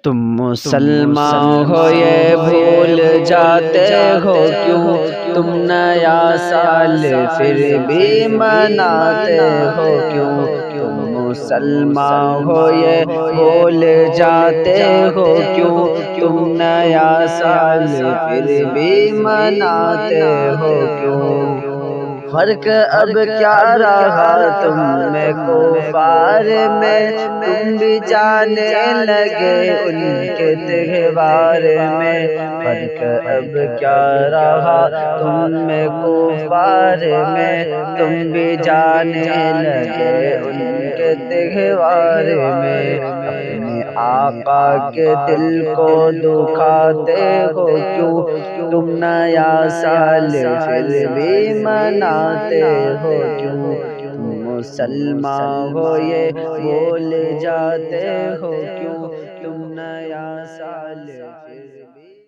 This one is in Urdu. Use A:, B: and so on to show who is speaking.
A: تم مسلمان ہو یہ بھول جاتے ہو کیوں، تم نیا سال پھر بھی مناتے ہو کیوں، تم مسلمان ہو یہ بھول جاتے ہو کیوں، تم نیا سال پھر بھی مناتے ہو کیوں۔ فرق اب کیا رہا تم میں کفار میں، تم بھی جانے لگے ان کے تہوار میں۔ فرق اب کیا رہا تم میں کفار میں، تم بھی جانے لگے ان کے تہوار میں۔ اپنے آقا کے دل کو دکھاتے ہو کیوں، تم نیا سال پھر بھی مناتے ہو کیوں، تم مسلمان ہو یہ بھول جاتے ہو کیوں، تم نیا سال پھر بھی